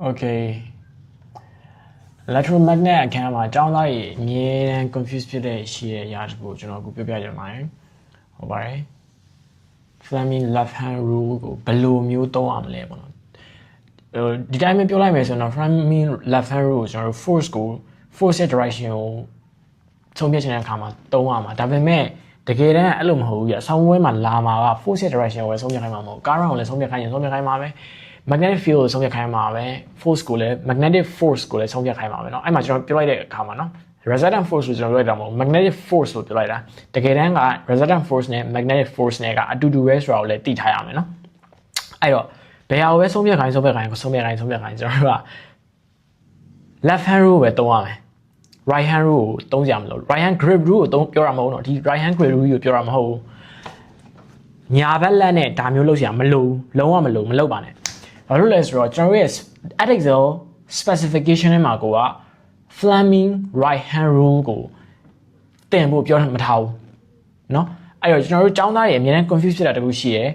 Okay electromagnet အခန်းမှာအကြောင်းသားကြီးအမြဲတမ်း confuse ဖြစ်တဲ့ရှိတဲ့အရာတခုကိုကျွန်တော်အခုပြောပြကြပါမယ်ဟုတ်ပါတယ် Fleming left hand rule ကိုဘယ်လိုမျိုးသုံးရမလဲပေါ့နော်ဒီတိုင်းပဲပြောလိုက်မယ်ဆိုတော့ Fleming left hand rule ကိုကျွန်တော်တို့ force ရဲ့ direction ကိုဆုံးဖြတ်ခြင်းတဲ့အခါမှာသုံးရမှာဒါပေမဲ့တကယ်တမ်းအဲ့လိုမဟုတ်ဘူးပြအဆောင်ဝဲမှာလာမှာက force ရဲ့ direction ကိုပဲဆုံးဖြတ်ခိုင်းမှာမဟုတ် current ကိုလည်းဆုံးဖြတ်ခိုင်းရင်ဆုံးဖြတ်ခိုင်းမှာပဲ magnetic field ကိုဆုံးဖြတ်ခိုင်းမှာပဲ force ကိုလည်း magnetic force ကိုလည်းဆုံးဖြတ်ခိုင်းမှာပဲเนาะအဲ့မှာကျွန်တော်ပြောလိုက်တဲ့အခါမှာเนาะ resultant force ကိုကျွန်တော်ပြောလိုက်တာမဟုတ် magnetic force လို့ပြောလိုက်တာတကယ်တမ်းက resultant force နဲ့ magnetic force နဲ့ကအတူတူပဲဆိုတာကိုလည်းသိထားရမယ်เนาะအဲ့တော့ဘယ်ဟာကိုပဲဆုံးဖြတ်ခိုင်းကျွန်တော်တို့က left hand rule ပဲသုံးရမယ် right hand rule ကိုသုံးကြမလို့ right hand grip rule ကိုပြောရမဟုတ်တော့ဒီ right hand grip rule ကိုပြောရမဟုတ်ညာဘက်လက်နဲ့ဒါမျိုးလုပ်เสียမလို့လုံးဝမလုပ်ပါနဲ့ဘာလို့လဲဆိုတော့ကျွန်တော်ရဲ့ Edexcel specification ထဲမှာကိုက Fleming right hand rule ကိုတင်ဖို့ပြောမထားဘူးเนาะအဲ့တော့ကျွန်တော်တို့ចောင်းသားတွေအများနဲ့ confuse ဖြစ်တာတခုရှိရယ်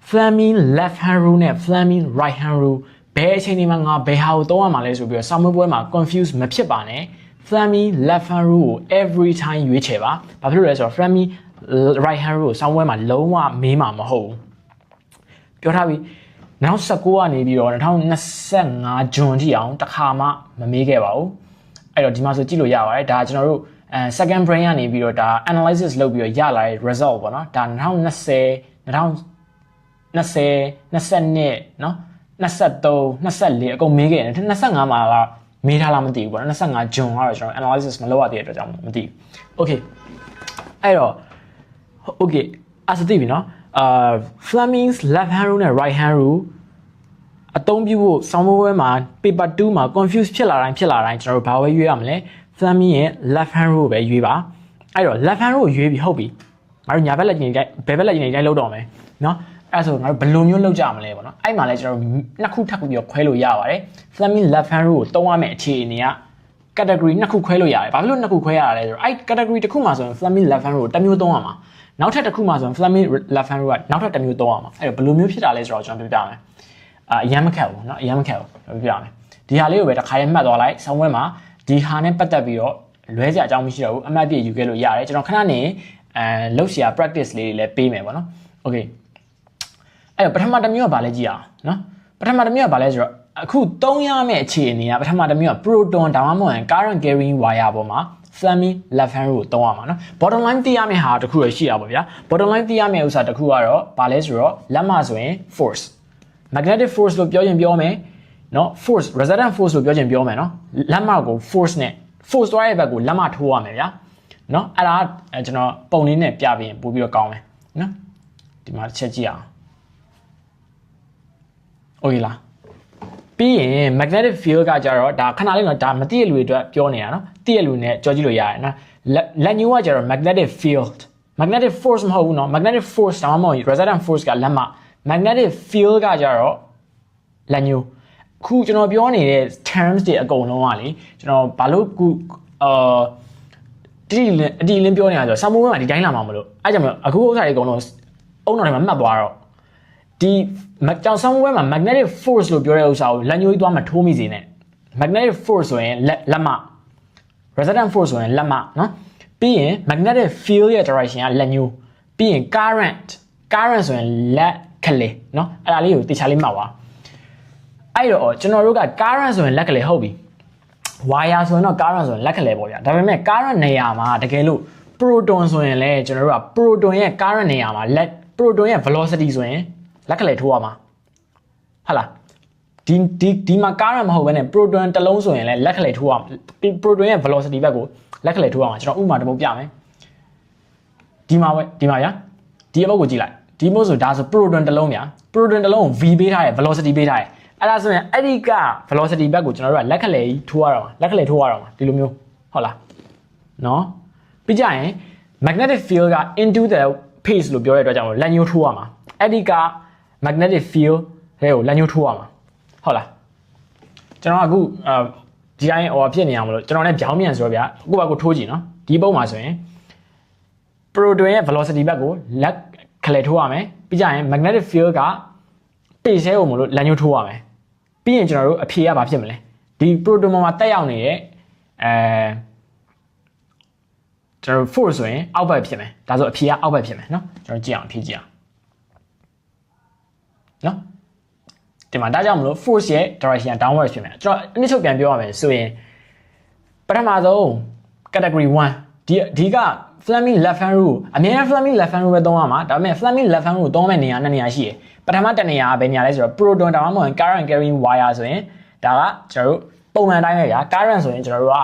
Fleming left hand rule နဲ့ Fleming right hand rule ဘယ်အချိန်ဒီမှာငါဘယ်ဟာကိုသုံးရမှာလဲဆိုပြီးတော့စာမေးပွဲမှာ confuse မဖြစ်ပါနဲ့ Fleming left hand rule ကို every time ရွေးချယ်ပါဘာဖြစ်လို့လဲဆိုတော့ Fleming right hand rule ကိုစာမေးပွဲမှာလုံးဝမေးမှာမဟုတ်ဘူးပြောထားပြီးနောက်19ကနေပြီးတော့2025ဂျွန်ထိအောင်တစ်ခါမှမမေးခဲ့ပါဘူးအဲ့တော့ဒီမှာဆိုကြည့်လို့ရပါတယ်ဒါကျွန်တော်တို့second brain ကနေပြီးတော့ဒါ analysis လုပ်ပြီးတော့ရလာတဲ့ result ပေါ့နော်ဒါ2020 2022เนาะ23 24အကုန်မေးခဲ့တယ်25မှာကမေးထားလားမသိဘူးပေါ့နော်25ဂျွန်ကတော့ကျွန်တော် analysis မလုပ်ရသေးတဲ့အတွက်ကြောင့်မသိဘူး okay အဲ့တော့ okay အဲ့ဒါသိပြီเนาะFleming's left hand rule နဲ့ right hand rule အသုံးပြုဖို့ဆောင်းပွဲပွဲမှာ paper 2မှာ confuse ဖြစ်လာတိုင်းကျွန်တော်တို့ဘာပဲရွေးရမလဲ Fleming ရဲ့ left hand rule ပဲရွေးပါအဲ့တော့ left hand rule ကိုရွေးပြီးဟုတ်ပြီငါတို့ညာဘက်လက်ကျင်တိုင်းဘယ်ဘက်လက်ကျင်တိုင်းလုပ်တော့မယ်เนาะအဲ့ဆိုငါတို့ဘယ်လိုမျိုးလုပ်ကြမလဲပေါ့နော်အဲ့မှာလဲကျွန်တော်တို့နှစ်ခုထပ်ပြီးတော့ခွဲလို့ရပါတယ် Fleming left hand rule ကိုသုံးရမယ့်အခြေအနေက category နှစ်ခုခွဲလို့ရတယ်ဘာဖြစ်လို့နှစ်ခုခွဲရတာလဲဆိုတော့အဲ့ category တစ်ခုမှာဆိုရင် Fleming left hand rule ကိုတစ်မျိုးသုံးရမှာနောက်ထပ်တစ်ခုမှာဆိုရင် Fleming left hand rule ကနောက်ထပ်တစ်မျိုးသုံးရမှာအဲ့တော့ဘယ်လိုမျိုးဖြစ်တာလဲဆိုတော့ကျွန်တော်ပြောပြမယ်အရင်မခက်ဘူးเนาะအရင်မခက်ဘူးပြောပြမယ်ဒီဟာလေးကိုပဲတစ်ခါရေးမှတ်သွားလိုက်ဆောင်းဝဲမှာဒီဟာနဲ့ပတ်သက်ပြီးတော့လွဲစရာအကြောင်းမရှိတော့ဘူးအမှတ်ပြည့်ယူခဲ့လို့ရတယ်ကျွန်တော်ခဏနေလုပ်စရာ practice လေးတွေလည်းပေးမယ်ပေါ့နော် okay အဲ့တော့ပထမတစ်မျိုးကဘာလဲကြည့်အောင်เนาะပထမတစ်မျိုးကဘာလဲဆိုတော့အခုသုံးရမယ့်အခြေအနေကပထမတစ်မျိုးက proton ဒါမှမဟုတ်ရင် current carrying wire ပေါ်မှာ Fleming left hand rule ကိုသုံးရမှာเนาะ bottom line သိရမယ့်ဟာတခုရရှိတာပေါ့ဗျာ bottom line သိရမယ့်ဥစ္စာတခုကတော့ဘာလဲဆိုတော့လက်မဆိုရင် force magnetic force လို့ပြောရင်ပြောမယ်เนาะ force resultant force လို့ပြောရင်ပြောမယ်เนาะလက်မကို force နဲ့ force သွားတဲ့ဘက်ကိုလက်မထိုးရမယ်ဗျာเนาะအဲ့ဒါကျွန်တော်ပုံလေးနဲ့ပြပြီးရင်ပို့ပြီးတော့ကောင်းမယ်เนาะဒီမှာတစ်ချက်ကြည့်အောင် okay လားပြီးရင် magnetic field ကကြတော့ဒါခဏလေးတော့ဒါမသိရလူတွေအတွက်ပြောနေတာเนาะသိရလူနဲ့ကြောကြည့်လို့ရတယ်เนาะလက်ညှိုးကကြတော့ magnetic field magnetic force မဟုတ်ဘူးเนาะ magnetic force ဒါမှမဟုတ် resultant force ကလက်မ magnetic field ကကြတော့လက်ညှိုးခုကျွန်တော်ပြောနေတဲ့ terms တွေအကုန်လုံးကလေကျွန်တော်ဘာလို့ခုအတီလင်းပြောနေတာဆိုတော့စာမိုးမှာဒီတိုင်းလာမှာမလို့အဲ့ကြောင့်မလို့အခုဥစ္စာတွေအကုန်လုံးအုံတော်တွေမှာမှတ်သွားတော့ဒီကြောင်ဆောင်းပွဲမှာ magnetic force လို့ပြောတဲ့ဥစ္စာကိုလက်ညှိုးသွားမှထိုးမိစေနဲ့ magnetic force ဆိုရင်လက်မ resultant force ဆိုရင်လက်မเนาะပြီးရင် magnetic field ရဲ့ direction ကလက်ညှိုးပြီးရင် current ဆိုရင်လက်ခလေเนาะအဲ့ဒါလေးကိုတေချာလေးမှတ်ပါအဲ့တော့ကျွန်တော်တို့က current ဆိုရင်လက်ကလေးဟုတ်ပြီ wire ဆိုရင်တော့ current ဆိုရင်လက်ကလေးပေါ့ဗျာဒါပေမဲ့ current နေရာမှာတကယ်လို့ proton ဆိုရင်လည်းကျွန်တော်တို့က proton ရဲ့ current နေရာမှာproton ရဲ့ velocity ဆိုရင်လက်ကလေးထိုးရမှာဟုတ်လားဒီမှာ current မဟုတ်ဘဲနဲ့ proton တစ်လုံးဆိုရင်လည်းလက်ကလေးထိုးရမှာ proton ရဲ့ velocity ဘက်ကိုလက်ကလေးထိုးရမှာကျွန်တော်ဥပမာတစ်ပုဒ်ပြမယ်ဒီမှာဗျာဒီအပုဒ်ကိုကြည့်လိုက်ဒီမို့ဆိုဒါဆို proton တစ်လုံးဗျာ proton တစ်လုံးကို v ပေးထားတယ် velocity ပေးထားတယ်အဲ့ဒါဆိုရင်အဲ့ဒီက velocity ဘက်ကိုကျွန်တော်တို့ကလက်ကလေးထိုးရတော့မှာဒီလိုမျိုးဟုတ်လားနော်ပြီးကြရင် magnetic field က into the phase လို့ပြောတဲ့အတွက်ကြောင့်လက်ညှိုးထိုးရမှာအဲ့ဒီက magnetic field တွေကိုလက်ညှိုးထိုးရမှာဟုတ်လားကျွန်တော်အခုဒီတိုင်းဟိုဖြစ်နေအောင်မလို့ကျွန်တော်လည်းပြောင်းမြန်ဆိုတော့ဗျာကိုယ့်ဘက်ကိုထိုးကြည့်နော်ဒီပုံမှာဆိုရင် proton ရဲ့ velocity ဘက်ကိုလက်ခလေထိုးရမယ်ပြီးကြရင် magnetic field က ပေဆဲကိုမလို့လက်ညှိုးထိုးရမယ် ပြီးရင်ကျွန်တော်တို့အဖြေကဘာဖြစ်မလဲဒီ proton မှာတက်ရောက်နေတဲ့ကျွန်တော် force ဆိုရင်အောက်ဘက်ဖြစ်မယ်ဒါဆိုအဖြေကအောက်ဘက်ဖြစ်မယ်เนาะကျွန်တော်ကြည့်အောင်အဖြေကြည့်အောင်เนาะဒီမှာဒါကြောင့်မလို့ force ရဲ့ direction downward ဖြစ်မယ်ကျွန်တော်အနည်းချုပ်ပြန်ပြောရမယ်ဆိုရင်ပထမဆုံး category 1ဒီက Fleming left hand rule အများ Fleming left hand rule ပဲသုံးရမှာဒါပေမဲ့ Fleming left hand rule သုံးမဲ့နေရာနှစ်နေရာရှိတယ်ပထမတစ်နေရာကဘယ်နေရာလဲဆိုတော့ proton ဒါမှမဟုတ် current carrying wire ဆိုရင်ဒါကကျွန်တော်တို့ပုံမှန်တိုင်းပဲဗျာ current ဆိုရင်ကျွန်တော်တို့က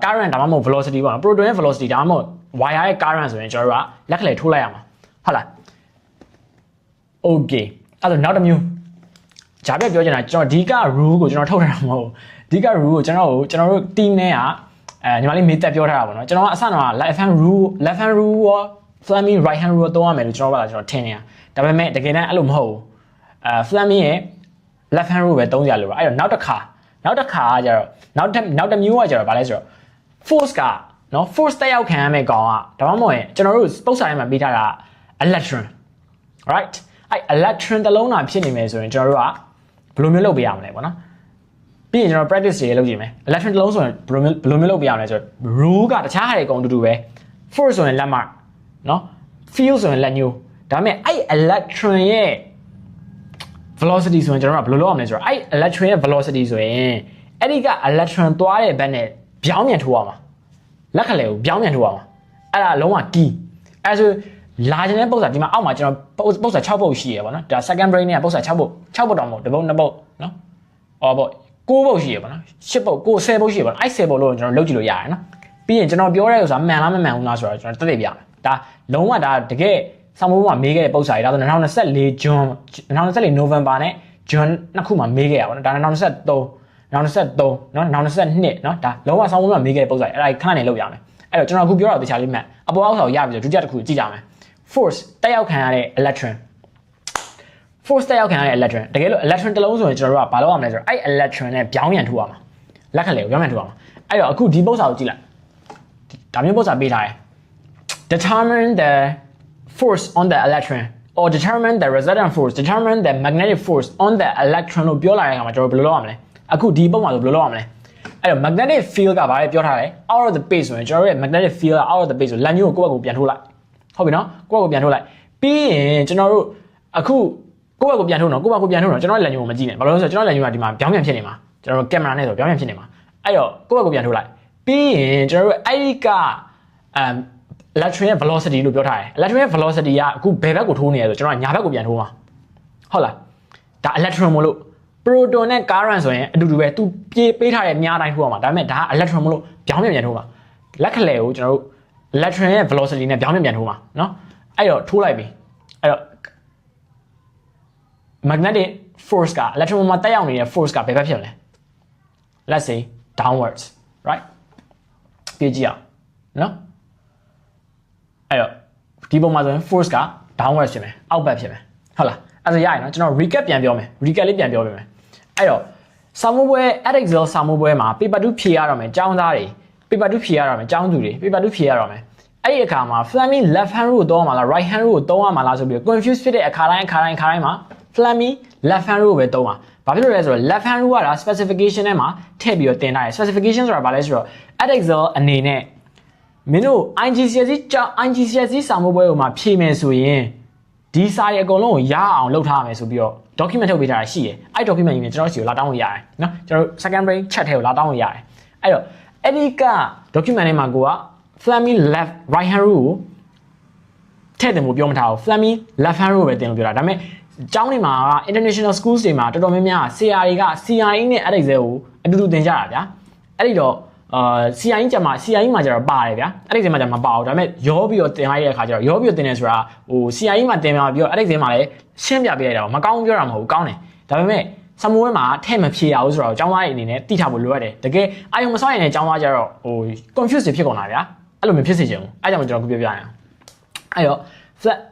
current ဒါမှမဟုတ် velocity ပေါ့နော် proton ရဲ့ velocity ဒါမှမဟုတ် wire ရဲ့ current ဆိုရင်ကျွန်တော်တို့ကလက်ကလေးထိုးလိုက်ရမှာဟုတ်လား okay အဲ့တော့နောက်တစ်မျိုးဂျာပြပြောချင်တာကျွန်တော်ဒီက rule ကိုကျွန်တော်ထုတ်ထားတာမဟုတ်ဒီက rule ကိုကျွန်တော်တို့ team နဲ့ကညီမလေးမေးတက်ပြောထားတာပေါ့နော်ကျွန်တော်ကအစတော့ left hand rule ရော Fleming right hand rule သုံးရမယ်လို့ကျွန်တော်ထင်နေတာဒါပေမဲ့တကယ်တမ်းအဲ့လိုမဟုတ်ဘူးFleming ရဲ့ left hand rule ပဲသုံးကြလို့ပါအဲ့တော့နောက်တစ်ခါကကြတော့နောက်တစ်မျိုးကကြတော့ဗာလဲဆိုတော့ force ကနော် force တက်ရောက်ခံရမယ့်ကောင်ကဒါမှမဟုတ်ရင်ကျွန်တော်တို့ပုတ်စာထဲမှာပေးထားတာ electron right အဲ့ electron တစ်လုံးသာဖြစ်နေမယ်ဆိုရင်ကျွန်တော်တို့ကဘယ်လိုမျိုးလုပ်ပေးရမလဲပေါ့နော်ပြီးရင်ကျွန်တော် practice တွေလုပ်ကြည့်မယ် electron တစ်လုံးဆိုရင်ဘယ်လိုမျိုးလုပ်ပေးရမလဲဆိုတော့ rule ကတခြားဟာတွေအကုန်တူပဲ force ဆိုရင်လက်မနော် field ဆိုရင်လက်ညိုးဒါပေမဲ့အဲ့ electron ရဲ့ velocity ဆိုရင်ကျွန်တော်တို့ကဘယ်လိုလုပ်ရမလဲဆိုတော့အဲ့ electron ရဲ့ velocity ဆိုရင်အဲ့ဒီက electron သွားတဲ့ဘက်နဲ့ပြောင်းပြန်ထိုးရမှာလက်ခလဲကိုပြောင်းပြန်ထိုးရမှာအဲ့ဒါလုံးဝ key အဲ့ဆိုလာခြင်းတဲ့ပုတ်စာဒီမှာအောက်မှာကျွန်တော်ပုတ်စာ6ပုတ်ရှိရပါတော့ဒါ second brain နဲ့ပုတ်စာ6ပုတ်တောင်မဟုတ်တစ်ပုတ်နှစ်ပုတ်နော်ဟောပေါ့9ပုတ်ရှိရပါတော့10ပုတ်10ပုတ်ရှိရပါတော့အဲ့10ပုတ်လို့ကျွန်တော်လုပ်ကြည့်လို့ရတယ်နော်ပြီးရင်ကျွန်တော်ပြောတဲ့ဥစ္စာမှန်လားမမှန်ဘူးလားဆိုတော့ကျွန်တော်တက်ပြပြမယ်ဒါလုံးဝဒါတကယ်ဆောင်းမိုးမှာမေးခဲ့တဲ့ပုတ်စာတွေဒါဆို2024 June 2024 November နဲ့ June နှစ်ခုမှာမေးခဲ့ရပါတော့ဒါ2023နော်2022နော်ဒါလုံးဝဆောင်းမိုးမှာမေးခဲ့တဲ့ပုတ်စာတွေအဲ့ဒါခဏနေလောက်ရမယ်အဲ့တော့ကျွန်တော်အခုပြောတာတခြားလေးမှန်အပေါ်အောက်ဆောက်ရပြီဆိုဒုတိယတစ်ခုကြည့်ကြမယ် force တက်ရောက်ခံရတဲ့ electron force တက်ရောက်ခံရတဲ့ electron တကယ်လို့ electron တစ်လုံးဆိုရင်ကျွန်တော်တို့ကဘာလုပ်ရမလဲဆိုတော့အဲ့ electron နဲ့ပြောင်းပြန်ထိုးရမှာလက်ခလဲကိုပြောင်းပြန်ထိုးရမှာအဲ့တော့အခုဒီပုတ်စာကိုကြည့်လိုက်ဒါမျိုးပုတ်စာပေးထားတယ် determine the force on the electron or determine the resultant force determine the magnetic force on the electron လို့ပြောလာတဲ့အခါမှာကျွန်တော်ဘယ်လိုလုပ်ရမလဲအခုဒီပုံမှာဆိုဘယ်လိုလုပ်ရမလဲအဲ့တော့ magnetic field ကဘာလဲပြောထားလဲ out of the base ဆိုရင်ကျွန်တော်ရဲ့ magnetic field က out of the base ဆိုလက်ညိုးကိုကိုယ့်ဘက်ကိုပြန်ထိုးလိုက်ဟုတ်ပြီနော်ကိုယ့်ဘက်ကိုပြန်ထိုးလိုက်ပြီးရင်ကျွန်တော်တို့အခုကိုယ့်ဘက်ကိုပြန်ထိုးနော်ကျွန်တော်လက်ညိုးကိုမကြည့်နဲ့ဘာလို့လဲဆိုတော့ကျွန်တော်လက်ညိုးကဒီမှာပြောင်းပြန်ဖြစ်နေမှာကျွန်တော်ကင်မရာနဲ့ဆိုပြောင်းပြန်ဖြစ်နေမှာအဲ့တော့ကိုယ့်ဘက်ကိုပြန်ထိုးလိုက်ပြီးရင်ကျွန်တော်တို့အဲ့ဒီကelectron ရဲ့ velocity လို့ပြောထားတယ် electron ရဲ့ velocity ကအခုဘယ်ဘက်ကိုထိုးနေရဆိုကျွန်တော်ညာဘက်ကိုပြန်ထိုးမှာဟုတ်လားဒါ electron မလို့ proton နဲ့ current ဆိုရင်အတူတူပဲသူပြေးပေးထားတဲ့မြားတိုင်းထိုးရမှာဒါပေမဲ့ဒါက electron မလို့ပြောင်းပြန်ထိုးမှာလက်ခလဲကိုကျွန်တော်တို့ electron ရဲ့ velocity နဲ့ပြောင်းပြန်ထိုးမှာเนาะအဲ့တော့ထိုးလိုက်ပြီအဲ့တော့ magnetic force က electron မှာတက်ရောက်နေတဲ့ force ကဘယ်ဘက်ဖြစ်မလဲ let's say downwards right ကြည့်ကြည့်အောင်เนาะအဲ့တော့ဒီပုံမှာဆိုရင် force က downward ဖြစ်မယ်အောက်ဘက်ဖြစ်မယ်ဟုတ်လားအဲ့ဒါရရင်เนาะကျွန်တော် recap ပြန်ပြောမယ် recap လေးပြန်ပြောပေးမယ်အဲ့တော့စာမိုးပွဲ Excel စာမိုးပွဲမှာ paper 2ဖြေရတော့မယ်ကျောင်းသားတွေ paper 2ဖြေရတော့မယ်ကျောင်းသူတွေ paper 2ဖြေရတော့မယ်အဲ့ဒီအခါမှာ Fleming left hand rule ကိုသုံးရမှာလား right hand rule ကိုသုံးရမှာလားဆိုပြီး confuse ဖြစ်တဲ့အခါတိုင်းမှာ Fleming left hand rule ပဲသုံးပါဘာဖြစ်လို့လဲဆိုတော့ left hand rule ကဒါ specification ထဲမှာထည့်ပြီးတော့တင်ထားတယ် specification ဆိုတာဘာလဲဆိုတော့ Excel အနေနဲ့မင်းတို့ IGCSE စာမိုးပွဲကိုမှဖြေမယ်ဆိုရင်ဒီစာတွေအကုန်လုံးကိုရအောင်လုပ်ထားရမယ်ဆိုပြီးတော့ document ထုတ်ပေးထားတာရှိတယ်အဲ့ document ကြီးနဲ့ကျွန်တော်စီကိုလာတောင်းလို့ရတယ်เนาะကျွန်တော် second brain chat ထဲကိုလာတောင်းလို့ရတယ်အဲ့တော့အဲ့ဒီက document ထဲမှာကိုက Fleming left right hand rule ကိုထည့်တယ်လို့ပြောမထားဘူး Fleming left hand rule ပဲတင်လို့ပြောတာဒါပေမဲ့ကျောင်းတွေမှာ international schools တွေမှာတော်တော်များများဆရာတွေက CRE နဲ့ Excel ကိုအတူတူသင်ကြတာဗျာအဲ့ဒီတော့CRE ကျမှ CRE မှာကျတော့ပါတယ်ဗျာအဲ့ဒီစင်မှာကျမပါဘူးဒါပေမဲ့ရောပြီးတော့တင်လိုက်တဲ့အခါကျတော့ရောပြီးတော့တင်နေဆိုတာဟို CRE မှာတင်ပြပြီးတော့အဲ့ဒီစင်မှာလည်းရှင်းပြပေးလိုက်တာမကောင်းပြောတာမဟုတ်ဘူးကောင်းတယ်ဒါပေမဲ့စမွေးမှာထဲ့မဖြေရဘူးဆိုတော့ကျောင်းသားတွေအနေနဲ့တိထားဖို့လိုရတယ်တကယ်အာယုံမဆောက်ရင်လည်းကျောင်းသားကျတော့ဟို confuse ဖြစ်ကုန်တာဗျာအဲ့လိုမျိုးဖြစ်စေချင်ဘူးအဲ့ကြောင့်ကျွန်တော်ခုပြောပြရအောင်အဲ့တော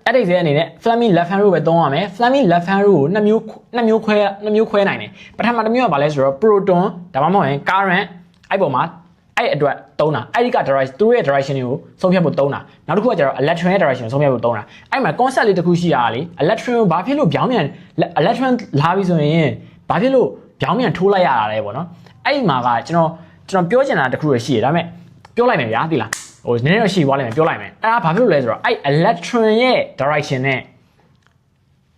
့အဲ့ဒီစင်အနေနဲ့ Fleming left hand rule ပဲသုံးရမယ် Fleming left hand rule ကိုနှစ်မျိုးခွဲနိုင်တယ်ပထမတစ်မျိုးကဘာလဲဆိုတော့ proton ဒါမှမဟုတ်ရင် current အဲ့ပေါ်မှာအဲ့အတွက်သုံးတာအဲ့ဒီက direction သူ့ရဲ့ direction ကိုဆုံးဖြတ်ဖို့သုံးတာနောက်တစ်ခုကကျတော့ electron ရဲ့ direction ကိုဆုံးဖြတ်ဖို့သုံးတာအဲ့မှာ concept လေးတစ်ခုရှိတာလေ electron ကိုဘာဖြစ်လို့ပြောင်းပြန် electron လာပြီဆိုရင်ဘာဖြစ်လို့ ပြောင်းပြန်ထိုးလိုက်ရတာလေပေါ့နော်အဲ့ဒီမှာကကျွန်တော်ပြောချင်တာတခုရရှိရဒါပေမဲ့ပြောလိုက်မယ်ဗျာသိလားဟိုနည်းနည်းတော့ရှိသွားလိမ့်မယ်ပြောလိုက်မယ်အဲ့ဒါဘာဖြစ်လို့လဲဆိုတော့အဲ့ electron ရဲ့ direction နဲ့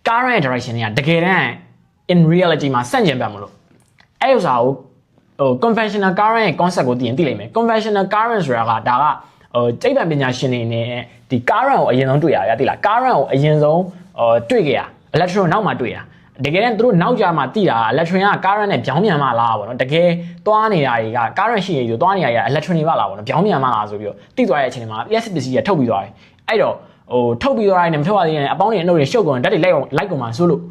current direction တွေကတကယ်တမ်း in reality မှာဆန့်ကျင်ဘက်မလို့အဲ့ဥစ္စာကိုဟို conventional current ရဲ့ concept ကိုသိရင်သိလိမ့်မယ် conventional current ဆိုတာကဒါကစိတ်ပံပညာရှင်တွေနဲ့ဒီ current ကိုအရင်ဆုံးတွေ့ရဗျာသိလား current ကိုအရင်ဆုံးတွေ့ကြရ electron နောက်မှတွေ့ရတကယ်တမ်းသူတို့နောက်ကြမှာသိတာ electron က current နဲ့ပြောင်းပြန်မှလားပေါ့နော်တကယ်သွားနေတာတွေက current ရှိနေဆိုသွားနေတာတွေက electron တွေပါလားပေါ့နော်ပြောင်းပြန်မှလားဆိုပြီးတော့သိသွားတဲ့အချိန်မှာ PS ပစ္စည်းကထုတ်ပြီးသွားတယ်အဲ့တော့ဟိုထုတ်ပြီးသွားတိုင်းနဲ့မထုတ်ရသေးရင်အပေါင်းတွေအနှုတ်တွေရှုပ်ကုန်ဓာတ်တွေလိုက်ကုန်မှာဆိုလို့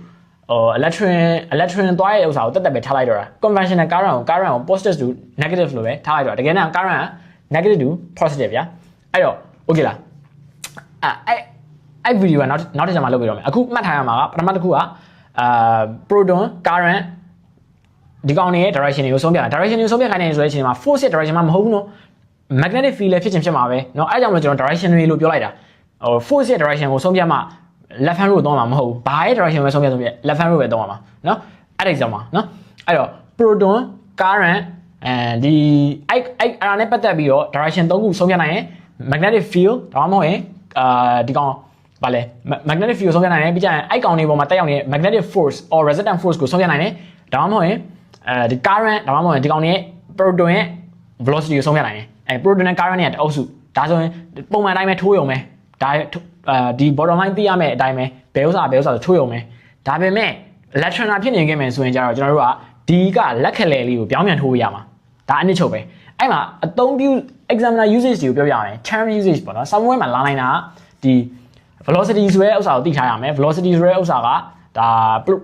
electron သွားရဲ့ဥစ္စာကိုတက်တက်ပဲထားလိုက်တော့တာ conventional current ကို positive to negative လို့ပဲထားလိုက်တော့တကယ်တမ်း current က negative to positive ဗျာအဲ့တော့ okay လားအဲ့ဗီဒီယိုကနောက်တစ်ချက်မှလုပ်ပြတော့မယ်အခုမှတ်ထားရမှာကပထမတစ်ခုကproton current ဒီကောင်တွေရဲ့ direction တွေကိုဆုံးဖြတ်တာ direction တွေကိုဆုံးဖြတ်ခိုင်းနေဆိုတဲ့အချိန်မှာ force ရဲ့ direction မှာမဟုတ်ဘူးနော် magnetic field လည်းဖြစ်ချင်းဖြစ်မှာပဲเนาะအဲကြောင့်မလို့ကျွန်တော် direction တွေလို့ပြောလိုက်တာဟို force ရဲ့ direction ကိုဆုံးဖြတ်မှ left hand road သွားမှာမဟုတ်ဘူးဘာရဲ့ direction ပဲဆုံးဖြတ် left hand road ပဲသွားမှာเนาะအဲ့ဒီကြောင့်မှာเนาะအဲ့တော့ proton current ဒီအဲ့ဒါနဲ့ပတ်သက်ပြီးတော့ direction 3ခုဆုံးဖြတ်နိုင်ရင် magnetic field ဒါမှမဟုတ်ရင်ဒီကောင်ဗာလဲ magnetic field ဆုံးဖြတ်နိုင်တယ်ပြီးကြရင်အဲ့ကောင်တွေပေါ်မှာတက်ရောက်နေတဲ့ magnetic force or resistant force ကိုဆုံးဖြတ်နိုင်တယ်ဒါမှမဟုတ်ရင်ဒီ current ဒါမှမဟုတ်ရင်ဒီကောင်တွေရဲ့ proton ရဲ့ velocity ကိုဆုံးဖြတ်နိုင်တယ်အဲ proton နဲ့ current နဲ့တအုပ်စုဒါဆိုရင်ပုံမှန်အတိုင်းပဲထိုးရုံပဲဒါဒီ bottom line သိရမယ့်အတိုင်းပဲဘယ်ဥစ္စာဆိုထိုးရုံပဲဒါပေမဲ့ electron ဖြစ်နေခဲ့မယ်ဆိုရင်ကျတော့ကျွန်တော်တို့ကဒီကလက်ခလဲလေးကိုပြောင်းပြန်ထိုးရမှာဒါအနည်းချုပ်ပဲအဲ့မှာအသုံးပြု examiner usage တွေကိုပြောပြရမယ် term usage ပေါ့နော် somewhere မှာလာနိုင်တာဒီ velocity ဆိုတဲ့ဥစ္စာကိုသိထားရမယ် velocity ဆိုတဲ့ဥစ္စာကဒါ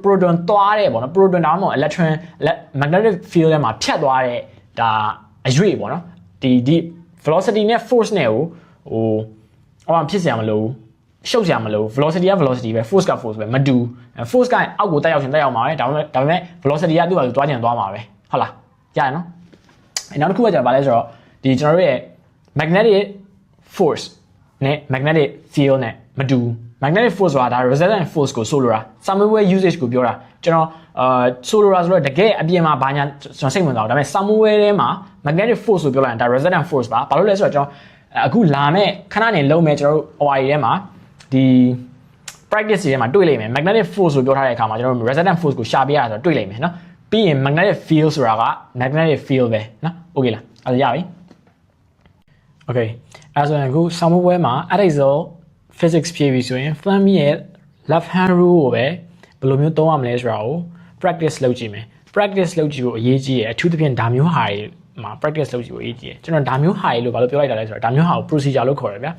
proton သွားတယ်ပေါ့နော် proton ဒါမှမဟုတ် electron magnetic field ထဲမှာဖြတ်သွားတဲ့ဒါအရွေ့ပေါ့နော်ဒီ velocity နဲ့ force နဲ့ကိုဟိုဖြစ်စရာမလိုရှုပ်စရာမလို velocity က velocity ပဲ force က force ပဲမတူ force ကအောက်ကိုတက်ရောက်ရင်တက်ရောက်မှာပဲဒါပေမဲ့ velocity ကသူ့ဘာလို့သွားချင်သွားမှာပဲဟုတ်လားရရနော်နောက်တစ်ခုကကြာပါလဲဆိုတော့ဒီကျွန်တော်တို့ရဲ့ magnetic force နဲ့ magnetic field နဲ့မတူ magnetic force ဆိုတာဒါ resistant force ကိုဆိုလိုတာ somewhere usage ကိုပြောတာကျွန်တော်ဆိုလိုတာဆိုတော့တကယ်အပြင်မှာဘာညာကျွန်တော်စိတ်ဝင်စားဘူးဒါပေမဲ့ somewhere ထဲမှာ magnetic force ကိုပြောလိုက်ရင်ဒါ resistant force ပါဘာလို့လဲဆိုတော့ကျွန်တော်အခုလာမဲ့ခဏနေလုံးမဲ့ကျွန်တော်တို့ OI ထဲမှာဒီ practice တွေထဲမှာတွေ့လိမ့်မယ် magnetic force ကိုပြောထားတဲ့အခါမှာကျွန်တော်တို့ resistant force ကိုရှာပြရတာဆိုတော့တွေ့လိမ့်မယ်နော်ပြီးရင် magnetic field ဆိုတာက magnetic field ပဲနော် okay လားအဲ့ဒါရပြီ okay အဲ့ဆိုရင်အခု somewhere မှာ additional physics ဖြည့်ပြီးဆိုရင် Fermi ရဲ့ left hand rule ကိုပဲဘယ်လိုမျိုးသုံးရမလဲဆိုတာကို practice လုပ်ကြည့်မယ် practice လုပ်ကြည့်ဖို့အရေးကြီးတယ်အထူးသဖြင့်ဒါမျိုးဟာတွေမှာ practice လုပ်ကြည့်ဖို့အရေးကြီးတယ်ကျွန်တော်ဒါမျိုးဟာတွေလို့ဘာလို့ပြောလိုက်တာလဲဆိုတော့ဒါမျိုးဟာကို procedure လို့ခေါ်တယ်ဗျာ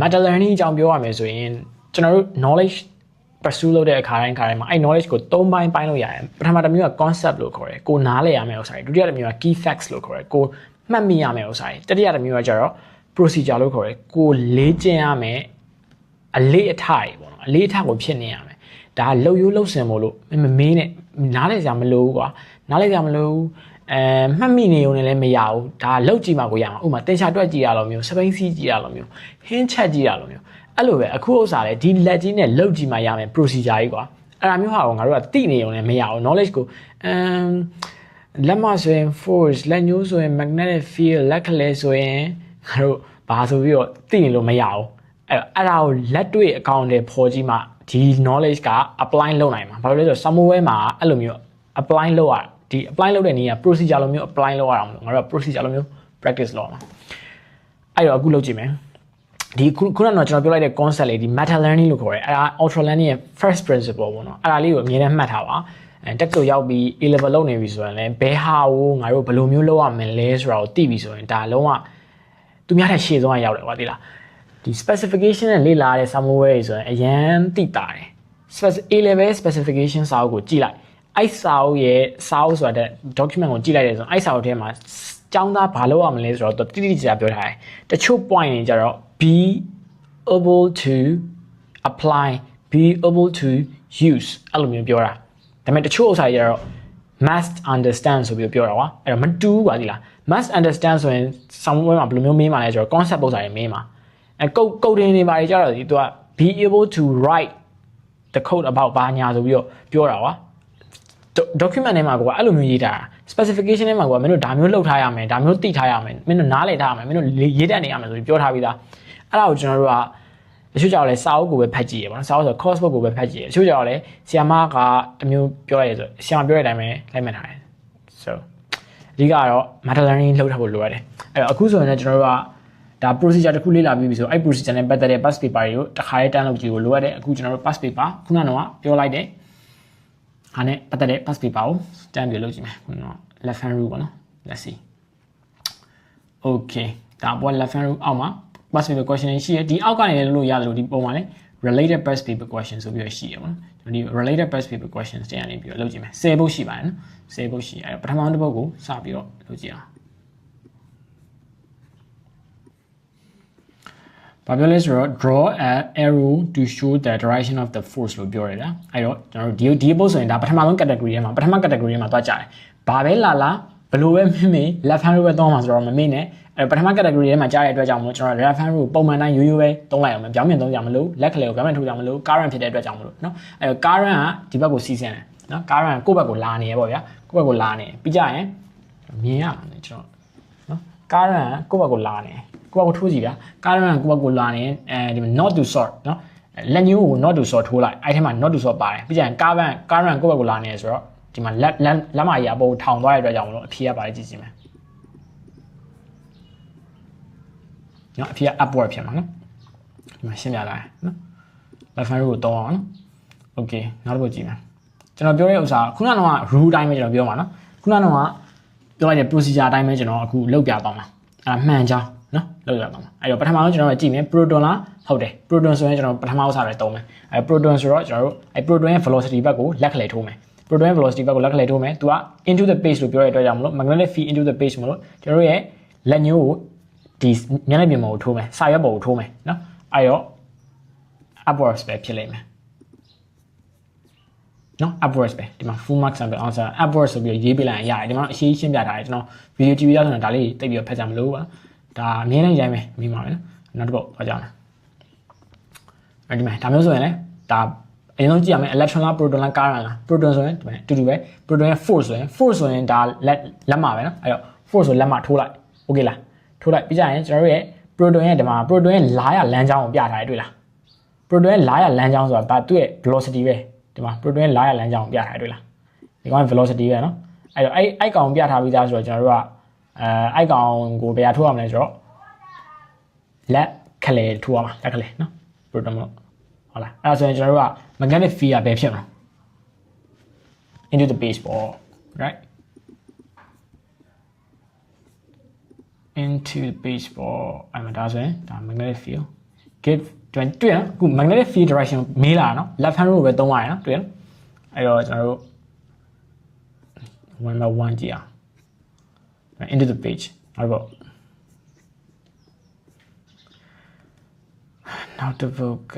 meta learning အကြောင်းပြောရမယ်ဆိုရင်ကျွန်တော်တို့ knowledge pursue လုပ်တဲ့အခါတိုင်းမှာအဲ့ knowledge ကို၃ပိုင်းလို့ရတယ်ပထမတစ်မျိုးက concept လို့ခေါ်တယ်ကိုနားလည်ရမယ့်ဥစ္စာတွေဒုတိယတစ်မျိုးက key facts လို့ခေါ်တယ်ကိုမှတ်မိရမယ့်ဥစ္စာတွေတတိယတစ်မျိုးကကျတော့ procedure လို့ခေါ်တယ်ကိုလေ့ကျင့်ရမယ်အလေးအထားတွေပေါ့နော်အလေးအထားကိုဖြစ်နေရမယ်ဒါလှုပ်ရိုးလှုပ်စင်မို့လို့မမေးနဲ့နားလည်စရာမလိုဘူးကွာနားလည်စရာမလိုဘူးမှတ်မိနေုံနဲ့လည်းမရဘူးဒါလှုပ်ကြည့်မှကိုရမှာဥပမာတင်ချာတွက်ကြည့်ရလို့မျိုးစပိန်စီးကြည့်ရလို့မျိုးဟင်းချက်ကြည့်ရလို့မျိုးအဲ့လိုပဲအခုဥစ္စာလေဒီလက်ကြီးနဲ့လှုပ်ကြည့်မှရမယ် procedure ကြီးကွာအဲ့ဒါမျိုးဟာကိုငါတို့ကသိနေုံနဲ့မရဘူး knowledge ကိုလက်မဆိုရင် force လက်ညိုးဆိုရင် magnetic field လက်ကလေးဆိုရင်ငါတို့ဘာဆိုပြီးတော့သိနေလို့မရဘူးအဲ့ဒါကိုလက်တွေ့အကောင့်တွေပေါ်ကြည့်မှဒီ knowledge က apply လုပ်နိုင်မှာဘာလို့လဲဆိုတော့ somewhere မှာအဲ့လိုမျိုး apply လုပ်ရဒီ apply လုပ်တဲ့နည်းက procedure လိုမျိုး apply လုပ်ရအောင်လို့ငါတို့က procedure လိုမျိုး practice လုပ်အောင်အဲ့တော့အခုလုပ်ကြည့်မယ်ဒီခုနကကျွန်တော်ပြောလိုက်တဲ့ concept လေးဒီ meta learning လို့ခေါ်တယ်အဲ့ဒါ ultra learning ရဲ့ first principle ပေါ့နော်အဲ့ဒါလေးကိုအမြဲတမ်းမှတ်ထားပါတက်ဆိုရောက်ပြီး A level လုပ်နေပြီဆိုရင်လည်းဘယ်ဟာကိုငါတို့ဘယ်လိုမျိုးလုပ်ရမလဲဆိုတာကိုသိပြီဆိုရင်ဒါလုံးဝသူများတဲ့ရှေ့ဆုံးကရောက်တယ်ကွာသိလားဒီ specification နဲ့လေ့လာတဲ့ somewhere ဆိုရင်အရန်သိတာတယ် A level specification စာအုပ်ကိုကြည့်လိုက်အဲ့စာအုပ်ရဲ့စာအုပ်ဆိုတာ document ကိုကြည့်လိုက်တယ်ဆိုရင်အဲ့စာအုပ်ထဲမှာကျောင်းသားဘာလုပ်ရမလဲဆိုတော့တိတိကျကျပြောထားတယ်တချို့ point တွေကြတော့ be able to apply be able to use အဲ့လိုမျိုးပြောတာဒါပေမဲ့တချို့ဥစ္စာတွေကြတော့ must understand ဆိုပြီးပြောတာကွာအဲ့တော့မတူဘူးပါဒီလား must understand ဆိုရင် somewhere မှာဘယ်လိုမျိုးမေးမှာလဲဆိုတော့ concept ပုံစံတွေမေးမှာကုတ်တင်တွေပါကြတော့ဒီသူက be able to write the code about ဘာညာဆိုပြီးတော့ပြောတာကွာ document ထဲမှာကိုကအဲ့လိုမျိုးရေးထားတာ specification ထဲမှာကိုကမင်းတို့ဒါမျိုးလုပ်ထားရမယ်ဒါမျိုးသိထားရမယ်မင်းတို့နားလည်ထားရမယ်မင်းတို့ရေးတတ်နေရမယ်ဆိုပြီးပြောထားပြီးသားအဲ့ဒါကိုကျွန်တော်တို့ကတချို့ကြောင့်လဲစာအုပ်ကိုပဲဖတ်ကြည့်ရပါတော့စာအုပ်ဆို course book ကိုပဲဖတ်ကြည့်ရတချို့ကြောင့်လဲဆရာမကတမျိုးပြောရတယ်ဆိုဆရာမပြောတဲ့အတိုင်းပဲလိုက်မှတ်ထားတယ် so အဓိကတော့ meta learning လုပ်ထားဖို့လိုရတယ်အဲ့တော့အခုဆိုရင်လည်းကျွန်တော်တို့ကဒါ procedure တစ်ခုလေ့လာပြီးပြီဆိုအဲ့ procedure နဲ့ပတ်သက်တဲ့ past paper တွေကိုတစ်ခါလေးတန်းလုပ်ကြည့်ဖို့လိုရတယ်အခုကျွန်တော်တို့ past paper ခုနကတော့ပြောလိုက်တယ်ဟာနဲ့ပတ်သက်တဲ့ past paper ကိုတန်းပြီးလုပ်ကြည့်မယ်ခုနက left hand rule ပေါ့နော် let's see okay ဒါပေါ် left hand rule အောက်မှာ past paper question ရှိရဒီအောက်ကနေလည်းလို့ရတယ်လို့ဒီပုံမှာလည်း related past paper question ဆိုပြီးတော့ရှိရပါတော့ဒီ related past paper questions တွေကနေပြီးတော့လုပ်ကြည့်မယ်10ပုတ်ရှိပါတယ်နော်10ပုတ်ရှိအဲ့ပထမတစ်ပုတ်ကိုစပြီးတော့လုပ်ကြည့်အောင်ဘာပြောလဲဆိုတော့ draw an arrow to show the direction of the force လို့ပြောရတာအဲ့တော့ကျွန်တော်တို့ဒီပုတ်ဆိုရင်ဒါပထမဆုံး category ထဲမှာပထမ category ထဲမှာသွားကြတယ်ဘာပဲလာဘလို့ပဲမင်း left hand rule ပဲသုံးမှာဆိုတော့မမေ့နဲ့အဲ့ပထမ category ထဲမှာကြားရတဲ့အတွက်ကြောင့်မလို့ကျွန်တော် left hand rule ပုံမှန်တိုင်းရိုးရိုးပဲသုံးလိုက်အောင်ပြောင်းပြန်သုံးကြမလို့လက်ကလေးကိုပြောင်းပြန်ထုတ်ကြမလို့ current ဖြစ်တဲ့အတွက်ကြောင့်မလို့เนาะအဲ့တော့ current ကဒီဘက်ကိုစီးဆင်းတယ်เนาะ current ကကိုယ့်ဘက်ကိုလာနေရပေါ့ဗျာကိုယ့်ဘက်ကိုလာနေပြီးကြရင်မြင်ရမှာကျွန်တော်เนาะ current ကကိုယ့်ဘက်ကိုလာနေကိုယ့်ဘက်ကိုထိုးကြည့်ဗျာ current ကကိုယ့်ဘက်ကိုလာနေဒီ not to sort เนาะလက်ညိုးကို not to sort ထိုးလိုက်အဲ့ထဲမှာ not to sort ပါတယ်ပြီးကြရင် current ကိုယ့်ဘက်ကိုလာနေဆိုတော့ဒီမှာလက်မကြီးအပေါ်ထောင်သွားတဲ့အတွက်ကြောင့်မလို့အဖြေကပါလေကြည့်ကြည့်မယ်နော်အဖြေက upward ဖြစ်မှာနော်ဒီမှာရှင်းပြလာတယ်နော် left hand rule ကိုတောင်းအောင်နော် okay နောက်တစ်ပုဒ်ကြည့်မယ်ကျွန်တော်ပြောတဲ့ဥစ္စာခုနကတော့ rule တိုင်းပဲကျွန်တော်ပြောမှာနော်ခုနကတော့ပြောလိုက်တဲ့ procedure အတိုင်းပဲကျွန်တော်အခုလုပ်ပြသွားမှာအဲ့ဒါမှန်ကြောင်းနော်လုပ်ပြသွားမှာအဲ့တော့ပထမဆုံးကျွန်တော်ကြည့်မယ် proton လားဟုတ်တယ် proton ဆိုရင်ကျွန်တော်ပထမဥစ္စာပဲတုံးမယ်အဲ့ proton ဆိုတော့ကျွန်တော်တို့အဲ့ proton ရဲ့ velocity ဘက်ကိုလက်ကလေးထိုးမယ် proton velocity ဘက်ကိုလက်ကလေးထိုးမယ်သူက into the page လို့ပြောရတဲ့အတွက်ကြောင့်မလို့ magnetic field into the page မလို့ကျွန်တော်တို့ရဲ့လက်ညိုးကိုဒီမျက်နှာပြင်ပေါ်ကိုထိုးမယ်စာရွက်ပေါ်ကိုထိုးမယ်နော်အဲ့တော့ upwards ပဲဖြစ်လိမ့်မယ်နော် upwards ပဲဒီမှာ full mark sample answer upwards ဆိုပြီးရေးပေးလိုက်ရင်ရတယ်ဒီမှာအရှင်းရှင်းပြထားတယ်ကျွန်တော် video TV ရောက်ဆိုတော့ဒါလေးတိတ်ပြီးတော့ဖတ်ကြမလို့ပါဒါအမြဲတမ်းရိုင်းမယ်မိမှာပဲနော်နောက်တစ်ပုတ်သွားကြအောင်အဲ့ဒီမှာဒါမျိုးဆိုရင်လည်းဒါအရင်ဆုံးကြည့်ရမယ် electron လား proton လား current လား proton ဆိုရင်ဒီမှာအတူတူပဲ proton ရဲ့ force ဆိုရင်ဒါလက်မှာပဲနော်အဲ့တော့ force ဆိုလက်မှာထိုးလိုက် okay လားထိုးလိုက်ပြီးကြရင်ကျွန်တော်တို့ရဲ့ proton ရဲ့ဒီမှာ proton ရဲ့လာရလမ်းကြောင်းကိုပြထားတယ်တွေ့လား proton ရဲ့လာရလမ်းကြောင်းဆိုတာဒါသူ့ရဲ့ velocity ပဲဒီမှာ proton ရဲ့လာရလမ်းကြောင်းကိုပြထားတယ်တွေ့လားဒီကောင် velocity ပဲနော်အဲ့တော့အဲ့ကောင်ပြထားပြီးသားဆိုတော့ကျွန်တော်တို့ကအဲ့ကောင်ကိုဘယ်ဟာထိုးရမလဲဆိုတော့လက်ခလေထိုးရမှာလက်ခလေနော် proton မို့ဟုတ်လားအဲ့ဒါဆိုရင်ကျွန်တော်တို့က magnetic field ကဘယ်ဖြစ်မလဲ into the baseball right into the baseball အဲ့မှာဒါဆိုရင်ဒါ magnetic field give တွေ့ရနော်အခု magnetic field direction မေးလာနော် left hand rule ပဲသုံးရတယ်နော်တွေ့ရနော်အဲ့တော့ကျွန်တော်တို့ one by one ကြည့်အောင် into the page နောက်တော့နောက်တစ်ပုဒ်က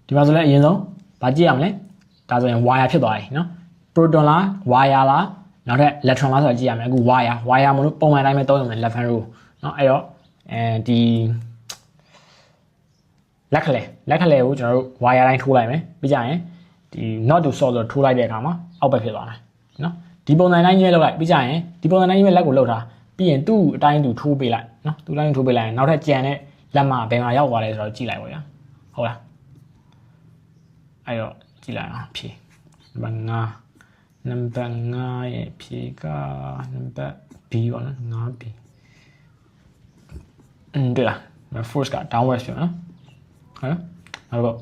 ဒီမှာဆိုလည်းအရင်ဆုံးဗာကြည့်ရမလဲဒါဆိုရင် wire ဖြစ်သွားပြီနော် proton လား wire လားနောက်ထပ် electron လားဆိုတာကြည့်ရမယ်အခု wire မလို့ပုံမှန်တိုင်းပဲသုံးရမယ် left hand rule เนาะအဲ့တော့ဒီလက်ခလဲကိုကျွန်တော်တို့ wire တိုင်းထိုးလိုက်မယ်ပြီးကြရင်ဒီ not to solve ဆိုထိုးလိုက်တဲ့အခါမှာအောက်ဘက်ဖြစ်သွားမယ်เนาะဒီပုံစံတိုင်းကြီးပဲလုပ်လိုက်ပြီးကြရင်ဒီပုံစံတိုင်းကြီးပဲလက်ကိုလှုပ်ထားပြီးရင်သူ့အတိုင်းသူထိုးပေးလိုက်เนาะသူ့တိုင်းထိုးပေးလိုက်ရင်နောက်ထပ်ကြံတဲ့လက်မှာဘယ်မှာရောက်သွားလဲဆိုတော့ကြည့်လိုက်ပါဗျာဟုတ်လားအဲ့တော့ကြည့်လိုက်အောင်ဖြေနံပါတ်5ရဲ့ဖြေကနံပါတ် B ပေါ့နော် 5B တွေ့လား force က downwards ဖြစ်မှာနော်ဟုတ်နောက်တော့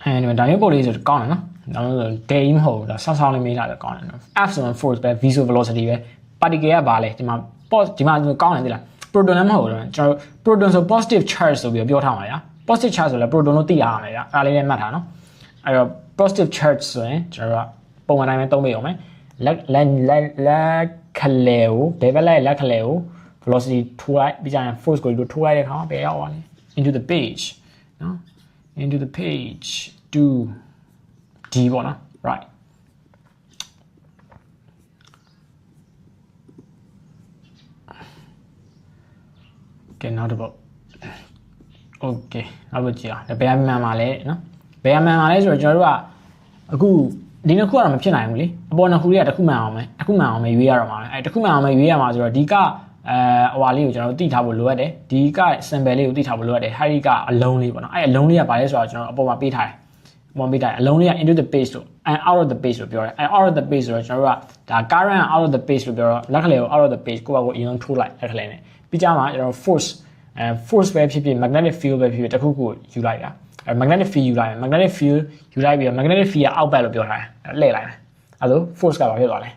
အဲ့ဒီဒါမျိုးပုံလေးဆိုကောင်းတယ်နော်ဒါမျိုးဆို day မဟုတ်ဘူးဒါဆောင်းလေးမေးလာတယ်ကောင်းတယ်နော် F ဆိုရင် force ပဲ V ဆို velocity ပဲ particle ကဘာလဲဒီမှာ ဒီမှာကောင်းတယ်သိလား proton လည်းမဟုတ်ဘူးကျွန်တော် proton ဆို positive charge ဆိုပြီးပြောထားမှာဗျာ positive charge ဆိုလည်း proton လို့သိရမှာဗျာအားလေးနဲ့မှတ်ထားနော်အဲ့တော့ positive charge ဆိုရင်ကျွန်တော်ကပုံမှန်တိုင်းပဲသုံးပေးအောင်မယ်လက်ခလေကိုဘယ်ဘက်လိုက်လက်ခလေကို velocity ထိုးလိုက်ပြီးကြရင် force ကိုထိုးလိုက်တဲ့အခါမှာဘယ်ရောက်သွားလဲ into the page နော် into the page to D ပေါ့နော် right ကဲနောက်တစ်ပုတ် okay နောက်တစ်ကြည့်အောင်ဘယ်အမှန်ပါလဲနော်ဘယ်အမှန်ပါလဲဆိုတော့ကျွန်တော်တို့ကအခုဒီနှစ်ခုကတော့မဖြစ်နိုင်ဘူးလေအပေါ်နှစ်ခုတွေကတစ်ခုမှန်အောင်ပဲရွေးရတော့မှာပဲတစ်ခုမှန်အောင်ပဲရွေးရမှာဆိုတော့ဒီကဟွာလေးကိုကျွန်တော်တို့သိထားဖို့လိုအပ်တယ်ဒီက symbol လေးကိုသိထားဖို့လိုအပ်တယ်ဟာဒီကအလုံးလေးပေါ့နော်အလုံးလေးကဘာလဲဆိုတော့ကျွန်တော်အပေါ်မှာပေးထားတယ်အပေါ်ပေးထားတယ်အလုံးလေးက into the page လို့ and out of the page လို့ပြောတယ် and out of the page ဆိုတော့ကျွန်တော်တို့ကဒါ current out of the page လို့ပြောတော့လက်ကလေးကို out of the page ကိုယ့်ဘာကိုအရင်ဆုံးထိုးလိုက်လက်ကလေးနဲ့ပြီးကြမှာကျွန်တော် force ပဲဖြစ်ဖြစ် magnetic field ပဲဖြစ်ဖြစ်တစ်ခုခုယူလိုက်တာmagnetic field ယူလိုက်မယ် magnetic field ယူလိုက်ပြီးတော့ magnetic field ကအောက်ဘက်လို့ပြောထားတယ်လှည့်လိုက်မယ်အဲ့လို force ကဘာဖြစ်သွားလဲ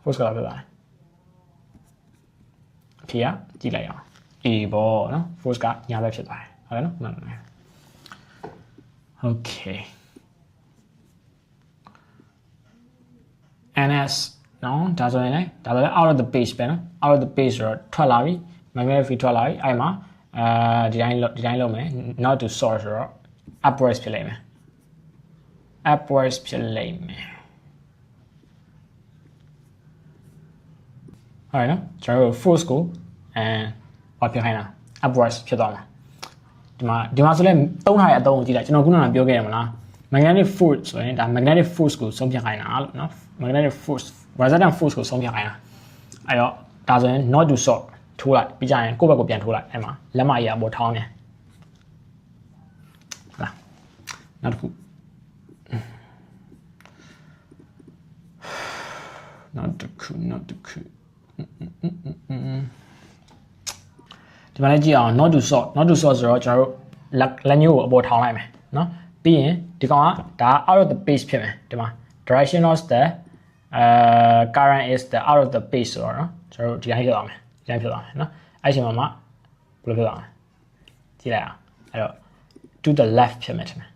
force ကဘာဖြစ်သွားလဲအဖြေကကြည့်လိုက်အောင် A ပေါ့နော် force ကညာဘက်ဖြစ်သွားတယ်ဟုတ်တယ်နော်မှန်တယ် okay ns နော်ဒါဆိုရင်လည်းout of the page ပဲနော် out of the page ဆိုတော့ထွက်လာပြီ magnetic field ထွက်လာပြီအဲ့မှာဒီတိုင်းလုပ်မယ် not to source ဆိုတော့ upwards ဖြစ်လိမ့်မယ် upwards ဖြစ်လိမ့်မယ်ဟုတ်နော်ကျွန်တော်တို့ force ကိုဘာဖြစ်ခိုင်းတာ upwards ဖြစ်သွားမှာဒီမှာဆိုလဲသုံးထားတဲ့အသုံးကိုကြည့်လိုက်ကျွန်တော်ခုနကပြောခဲ့ရမလား magnetic force ဆိုရင်ဒါ magnetic force ကိုဆုံးဖြတ်ခိုင်းတာလို့နော် magnetic force resistant force ကိုဆုံးဖြတ်ခိုင်းတာအဲ့တော့ဒါဆိုရင် not to source ထိုးလိုက်ပြီးကြရင်ကိုယ့်ဘက်ကိုပြန်ထိုးလိုက်အဲ့မှာလက်မကြီးအပေါ်ထောင်းနေဟုတ်လားနောက်တစ်ခုဒီမှာလည်းကြည့်အောင် not to source ဆိုတော့ကျွန်တော်တို့လက်ညှိုးကိုအပေါ်ထောင်းလိုက်မယ်နော်ပြီးရင်ဒီကောင်ကဒါ out of the page ဖြစ်မယ်ဒီမှာ direction of the current is the out of the page ဆိုတော့နော်ကျွန်တော်တို့ဒီတိုင်းဖြစ်သွားမယ်နော်အဲ့ချိန်မှာမှဘယ်လိုဖြစ်သွားမလဲကြည့်လိုက်အောင်အဲ့တော့ to the left ဖြစ်မယ်ထင်တယ်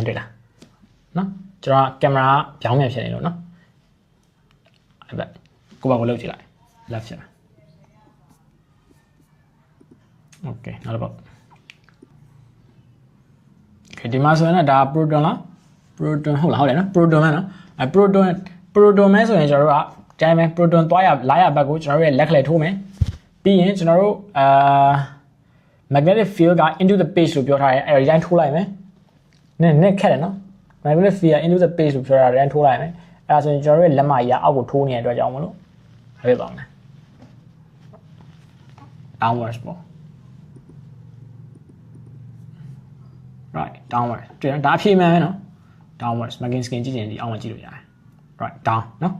တွေ့လားနော်ကျွန်တော်ကင်မရာပြောင်းပြန်ဖြစ်နေလို့နော်အဲ့ဘက်ကိုယ့်ဘက်ကိုလှုပ်ကြည့်လိုက် left ဖြစ်မယ် okay နောက်တစ်ပုတ် okay ဒီမှာဆိုရင်တော့ဒါ proton လား proton ဟုတ်တယ်နော် proton ပဲနော်အဲ proton မဲဆိုရင်ကျွန်တော်တို့ကတိုင်းပဲ proton သွားရလာရဘက်ကိုကျွန်တော်တို့ရဲ့လက်ကလေးထိုးမယ်ပြီးရင်ကျွန်တော်တို့magnetic field က into the page လို့ပြောထားတယ်အဲဒီတိုင်းထိုးလိုက်မယ်နည်းခက်တယ်နော် magnetic field က into the page လို့ပြောထားတယ်တိုင်းထိုးလိုက်မယ်အဲဒါဆိုရင်ကျွန်တော်တို့ရဲ့လက်မကြီးကအောက်ကိုထိုးနေတဲ့အတွက်ကြောင့်မလို့ဖြစ်သွားမယ် downwards ပေါ့ right downwards တွေ့နော်ဒါအဖြေမှန်ပဲနော် downwards marking skin ကြည့်ရင်ဒီအောက်မှာကြည့်လို့ရတယ် right down နော်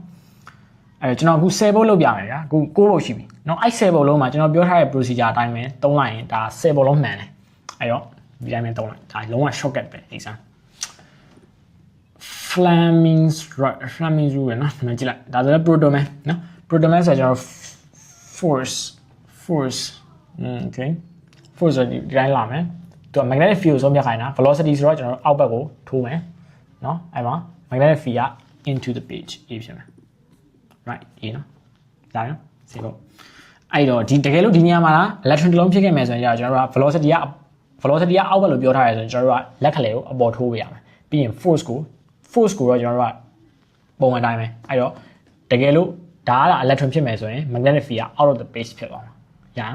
အဲကျွန်တော်အခု10ပုတ်လုပ်ပြမယ်ဗျာအခု9ပုတ်ရှိပြီเนาะအဲ့10ပုတ်လုံးမှာကျွန်တော်ပြောထားတဲ့ procedure အတိုင်းပဲသုံးလိုက်ရင်ဒါ10ပုတ်လုံးမှန်တယ်အဲ့တော့ဒီတိုင်းပဲသုံးလိုက်ဒါလုံးဝ shortcut ပဲ exam Fleming's rule เนาะဒီမှာကြည့်လိုက်ဒါဆိုလည်း proton ပဲเนาะ proton ပဲဆိုတော့ကျွန်တော် force okay force ဆိုဒီတိုင်းလာမယ်သူက magnetic field ဆုံးဖြတ်ခိုင်းတာ velocity ဆိုတော့ကျွန်တော်အောက်ဘက်ကိုထိုးမယ်เนาะအဲ့မှာ magnetic field က into the page အေးဖြစ်မယ် right အေးနော်ဒါရောစေဖို့အဲ့တော့ဒီတကယ်လို့ဒီနေရာမှာ electron တစ်လုံးဖြစ်ခဲ့မယ်ဆိုရင်ကျွန်တော်တို့က velocity ကအောက်ဘက်လို့ပြောထားရဲဆိုရင်ကျွန်တော်တို့ကလက်ခလေကိုအပေါ်ထိုးပေးရမယ်ပြီးရင် force ကိုတော့ကျွန်တော်တို့ကပုံမှန်တိုင်းပဲအဲ့တော့တကယ်လို့ဒါက electron ဖြစ်မယ်ဆိုရင် magnetic field က out of the page ဖြစ်သွားမှာညာ